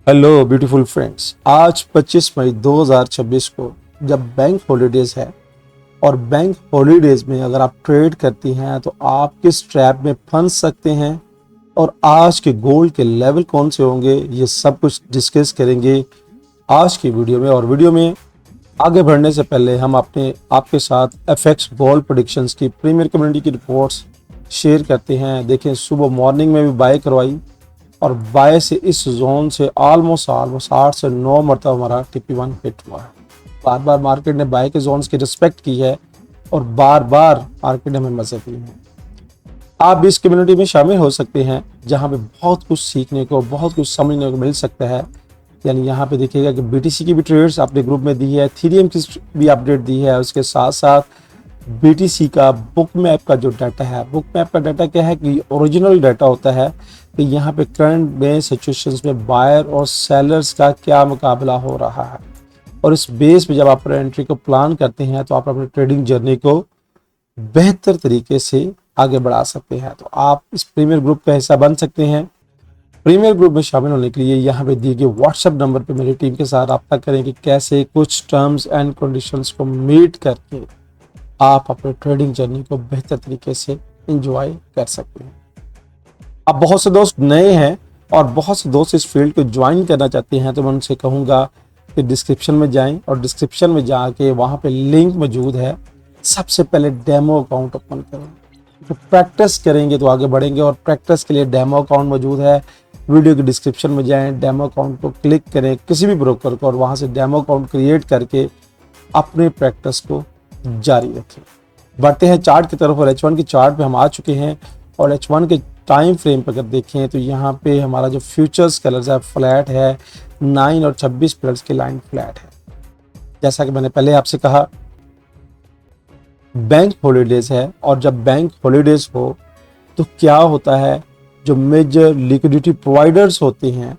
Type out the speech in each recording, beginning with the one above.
Hello beautiful friends, आज 25 मई 2026 को जब बैंक हॉलीडेज है और बैंक हॉलीडेज में अगर आप ट्रेड करती हैं तो आप किस ट्रैप में फंस सकते हैं और आज के गोल्ड के लेवल कौन से होंगे, ये सब कुछ डिस्कस करेंगे आज की वीडियो में। और वीडियो में आगे बढ़ने से पहले हम आपके साथ एफएक्स गोल्ड प्रेडिक्शंस की प्रीमियर कम्युनिटी की रिपोर्ट्स शेयर करते हैं। देखें, सुबह मॉर्निंग में भी बाय करवाई और बाय से इस जोन से ऑलमोस्ट 8 से 9 मरतबा हमारा TP1 हिट हुआ है। बार बार मार्केट ने बाय के जोन्स की रिस्पेक्ट की है और बार बार मार्केट ने हमें मजे दिए हैं। आप भी इस कम्युनिटी में शामिल हो सकते हैं जहां पे बहुत कुछ सीखने को, बहुत कुछ समझने को मिल सकता है। यानी यहाँ पे देखिएगा कि BTC की भी ट्रेड्स आपने ग्रुप में दी है, इथेरियम की भी अपडेट दी है। उसके साथ साथ BTC का बुक मैप का जो डाटा है, बुक मैप का डाटा क्या है कि ओरिजिनल डाटा होता है कि यहाँ पे करंट में सिचुएशंस में बायर और सेलर्स का क्या मुकाबला हो रहा है, और इस बेस पे जब आप एंट्री को प्लान करते हैं तो आप अपनी ट्रेडिंग जर्नी को बेहतर तरीके से आगे बढ़ा सकते हैं। तो आप इस प्रीमियर ग्रुप का हिस्सा बन सकते हैं। प्रीमियर ग्रुप में शामिल होने के लिए यहाँ पे दिए गए व्हाट्सएप नंबर पे मेरी टीम के साथ रब्ता करें कि कैसे कुछ टर्म्स एंड कंडीशंस को मीट करके आप अपने ट्रेडिंग जर्नी को बेहतर तरीके से एंजॉय कर सकते हैं। अब बहुत से दोस्त नए हैं और बहुत से दोस्त इस फील्ड को ज्वाइन करना चाहते हैं, तो मैं उनसे कहूँगा कि डिस्क्रिप्शन में जाएं और डिस्क्रिप्शन में जाके वहाँ पे लिंक मौजूद है। सबसे पहले डेमो अकाउंट ओपन करें, तो प्रैक्टिस करेंगे तो आगे बढ़ेंगे, और प्रैक्टिस के लिए डेमो अकाउंट मौजूद है। वीडियो के डिस्क्रिप्शन में जाएं, डेमो अकाउंट को क्लिक करें किसी भी ब्रोकर को, और वहाँ से डेमो अकाउंट क्रिएट करके अपने प्रैक्टिस को जारी रखें। बढ़ते हैं चार्ट की तरफ, और H1 की चार्ट पे हम आ चुके हैं। और H1 के टाइम फ्रेम पर अगर देखें तो यहाँ पे हमारा जो फ्यूचर्स कलर्स है फ्लैट है, 9 और 26 पिलर्स की लाइन फ्लैट है। जैसा कि मैंने पहले आपसे कहा, बैंक हॉलीडेज है, और जब बैंक हॉलीडेज हो तो क्या होता है, जो मेजर लिक्विडिटी प्रोवाइडर्स होते हैं।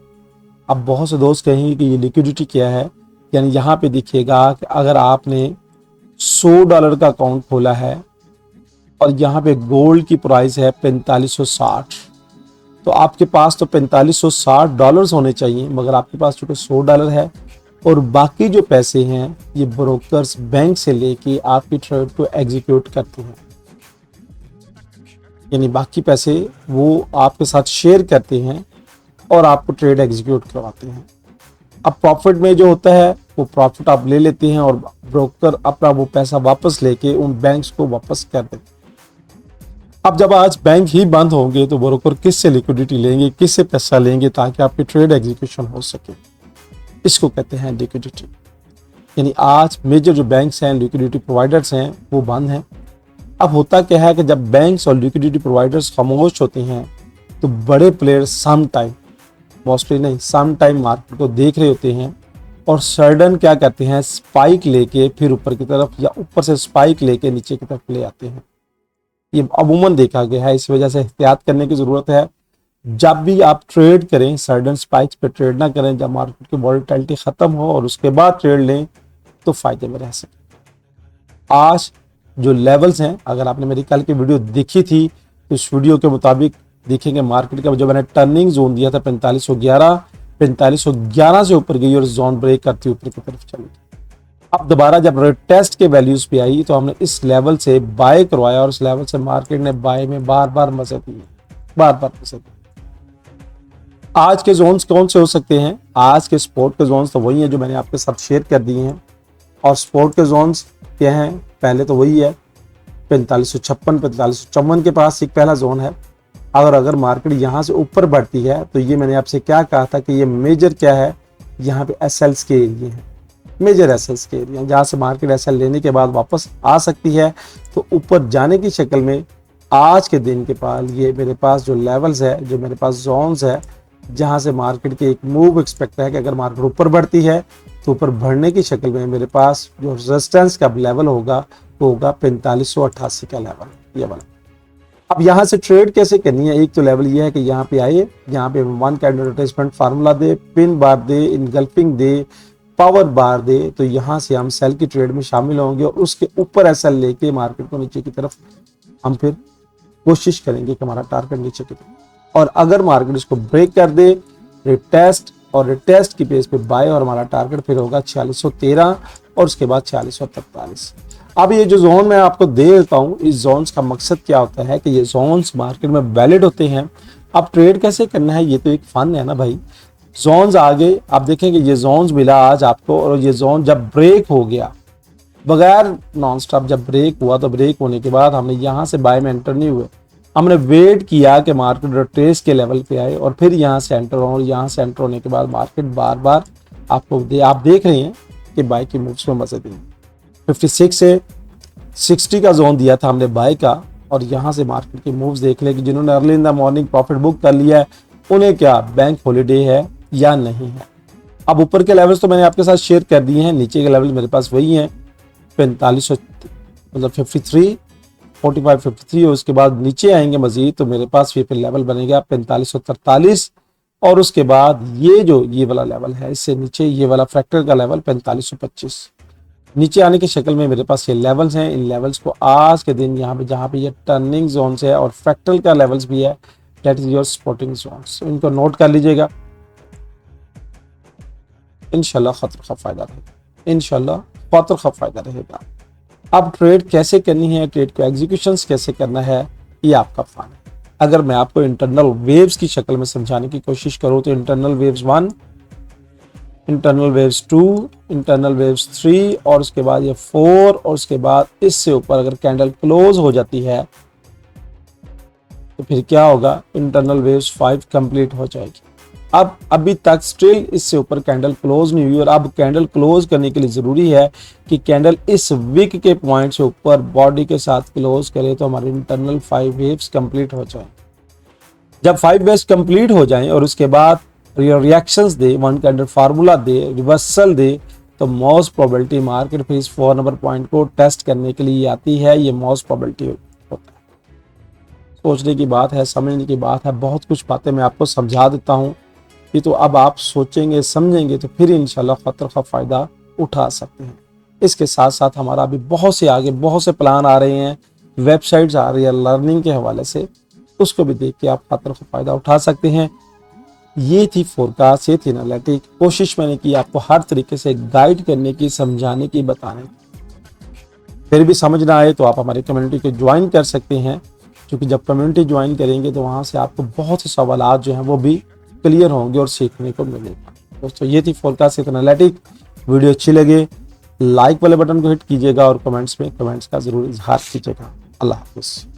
अब बहुत से दोस्त कहेंगे कि ये लिक्विडिटी क्या है। यानी यहाँ पे देखिएगा कि अगर आपने $100 का अकाउंट खोला है और यहाँ पे गोल्ड की प्राइस है 4560, तो आपके पास तो $4560 होने चाहिए, मगर आपके पास चूंकि $100 है और बाकी जो पैसे हैं ये ब्रोकर्स बैंक से लेके आपकी ट्रेड को एग्जीक्यूट करते हैं। यानी बाकी पैसे वो आपके साथ शेयर करते हैं और आपको ट्रेड एग्जीक्यूट करवाते हैं। अब प्रॉफिट में जो होता है वो प्रॉफिट आप ले लेते हैं और ब्रोकर अपना वो पैसा वापस लेके उन बैंक्स को वापस कर देते हैं। अब जब आज बैंक ही बंद होंगे तो ब्रोकर किससे लिक्विडिटी लेंगे, किससे पैसा लेंगे ताकि आपकी ट्रेड एग्जीक्यूशन हो सके। इसको कहते हैं लिक्विडिटी। यानी आज मेजर जो बैंक्स हैं, लिक्विडिटी प्रोवाइडर्स हैं, वो बंद हैं। अब होता क्या है कि जब बैंक्स और लिक्विडिटी प्रोवाइडर्स खामोश होते हैं तो बड़े प्लेयर्स सम टाइम, मोस्टली नहीं, सम टाइम मार्केट को देख रहे होते हैं और सडन क्या करते हैं, स्पाइक लेके फिर ऊपर की तरफ या ऊपर से स्पाइक लेके नीचे की तरफ ले आते हैं। ये अमूमन देखा गया है, इस वजह से एहतियात करने की जरूरत है। जब भी आप ट्रेड करें सडन स्पाइक्स पे ट्रेड ना करें। जब मार्केट की वॉलेटिलिटी खत्म हो और उसके बाद ट्रेड लें तो फायदे में रह सके। आज जो लेवल्स हैं, अगर आपने मेरी कल की वीडियो देखी थी तो इस वीडियो के मुताबिक देखेंगे मार्केट का जो मैंने टर्निंग जोन दिया था 4511 से ऊपर गई और जोन ब्रेक करती ऊपर की तरफ चली। अब दोबारा जब टेस्ट के वैल्यूज पे आई तो हमने इस लेवल से बाय करवाया और इस लेवल से मार्केट ने बाय में बार बार मजे दिए, बार बार मजे दिए। आज के जोन्स कौन से हो सकते हैं? आज के स्पोर्ट के जोन्स तो वही हैं जो मैंने आपके साथ शेयर कर दिए हैं। और स्पोर्ट के जोन्स क्या हैं? पहले तो वही है 4556, 4554 के पास एक पहला जोन है। अगर मार्केट यहाँ से ऊपर बढ़ती है तो ये मैंने आपसे क्या कहा था कि ये मेजर क्या है, यहाँ पे SLs के एरिया है, मेजर SLs के एरिया जहाँ से मार्केट SL लेने के बाद वापस आ सकती है। तो ऊपर जाने की शक्ल में आज के दिन के पास ये मेरे पास जो लेवल्स है, जो मेरे पास जोन्स है, जहाँ से मार्केट के एक मूव एक्सपेक्ट है कि अगर मार्केट ऊपर बढ़ती है तो ऊपर बढ़ने की शक्ल में मेरे पास जो रेजिस्टेंस का लेवल होगा वो होगा 4588 का लेवल, ये वाला। अब यहाँ से ट्रेड कैसे करनी है? एक तो लेवल ये है कि यहाँ पे आए, यहाँ पे 1 कैंडल रिट्रेसमेंट फार्मूला दे, पिन बार दे, इनगल्फिंग दे, पावर बार दे, तो यहाँ से हम सेल की ट्रेड में शामिल होंगे और उसके ऊपर SL लेके मार्केट को नीचे की तरफ हम फिर कोशिश करेंगे कि हमारा टारगेट नीचे की तरफ। और अगर मार्केट इसको ब्रेक कर दे, रिटेस्ट और टेस्ट की बेस पे बाय और हमारा टारगेट फिर होगा 4613 और उसके बाद 4643। अब ये जो जोन मैं आपको दे देता हूँ, इस जोन्स का मकसद क्या होता है कि ये जोन्स मार्केट में वैलिड होते हैं। अब ट्रेड कैसे करना है, ये तो एक फन है ना भाई। जोन्स आगे आप देखेंगे, ये जोन्स मिला आज आपको, और ये जोन जब ब्रेक हो गया बगैर नॉन स्टॉप, जब ब्रेक हुआ तो ब्रेक होने के बाद हमने यहाँ से बाय में एंटर नहीं हुए, हमने वेट किया कि मार्केट रिट्रेस के लेवल पे आए और फिर यहाँ से एंटर हो, और यहाँ से एंटर होने के बाद मार्केट बार बार आपको आप देख रहे हैं कि बाय की मूव्स में मजे देंगे। 56 से 60 का जोन दिया था हमने बाय का, और यहाँ से मार्केट की मूव्स देख ले कि जिन्होंने early in the morning profit book कर लिया है उन्हें क्या बैंक हॉलीडे है या नहीं है। अब ऊपर के लेवल्स तो मैंने आपके साथ शेयर कर दिए हैं, नीचे के लेवल मेरे पास वही हैं 4500 मतलब 53 45 53, और उसके बाद नीचे आएंगे मजीद तो मेरे पास फिर लेवल बनेगा 4543, और उसके बाद ये वाला लेवल है, इससे नीचे ये वाला फ्रैक्टर का लेवल 4525। नीचे आने की शक्ल में मेरे पास ये लेवल्स हैं। इन लेवल्स को आज के दिन यहाँ पे जहाँ पे ये टर्निंग जोन है और फ्रैक्टल का लेवल्स भी है, that is your supporting zones, इनको नोट कर लीजिएगा। इंशाल्लाह खतर का फायदा रहेगा, इंशाल्लाह खतर का फायदा रहेगा। अब ट्रेड कैसे करनी है, ट्रेड को एग्जीक्यूशन कैसे करना है, ये आपका फन है। अगर मैं आपको इंटरनल वेव्स की शक्ल में समझाने की कोशिश करूँ तो internal waves 1, internal waves 2, internal waves 3 और उसके बाद ये 4, और उसके बाद इससे ऊपर अगर कैंडल क्लोज हो जाती है तो फिर क्या होगा, इंटरनल वेव्स 5 कंप्लीट हो जाएगी। अब अभी तक स्टिल इससे ऊपर कैंडल क्लोज नहीं हुई, और अब कैंडल क्लोज करने के लिए जरूरी है कि कैंडल इस विक के पॉइंट से ऊपर बॉडी के साथ क्लोज करे तो हमारे इंटरनल 5 वेव्स कंप्लीट हो जाए। जब 5 वेव्स कंप्लीट हो जाएं और उसके बाद रिएक्शंस दे, वन कैंडल फार्मूला दे, रिवर्सल दे, तो मोस्ट प्रोबेबिलिटी मार्केट फिर इस 4 नंबर पॉइंट को टेस्ट करने के लिए आती है। ये मोस्ट प्रोबेबिलिटी होता है। सोचने की बात है, समझने की बात है, बहुत कुछ बातें मैं आपको समझा देता हूँ। ये तो अब आप सोचेंगे समझेंगे तो फिर इंशाल्लाह खतर का फायदा उठा सकते हैं। इसके साथ साथ हमारा अभी बहुत से आगे बहुत से प्लान आ रहे हैं, वेबसाइट्स आ रही है लर्निंग के हवाले से, उसको भी देख के आप खतर का फायदा उठा सकते हैं। ये थी फोरकास्ट, ये थी एनालिटिक। कोशिश मैंने की आपको हर तरीके से गाइड करने की, समझाने की, बताने की। फिर भी समझ ना आए तो आप हमारी कम्युनिटी को ज्वाइन कर सकते हैं, क्योंकि जब कम्युनिटी ज्वाइन करेंगे तो वहाँ से आपको बहुत से सवालात जो हैं वो भी क्लियर होंगे और सीखने को मिलेगा। दोस्तों ये थी फोरकास्ट, ये थी एनालिटिक। वीडियो अच्छी लगे लाइक वाले बटन को हिट कीजिएगा और कमेंट्स में कमेंट्स का जरूर इजहार कीजिएगा। अल्लाह हाफिज़।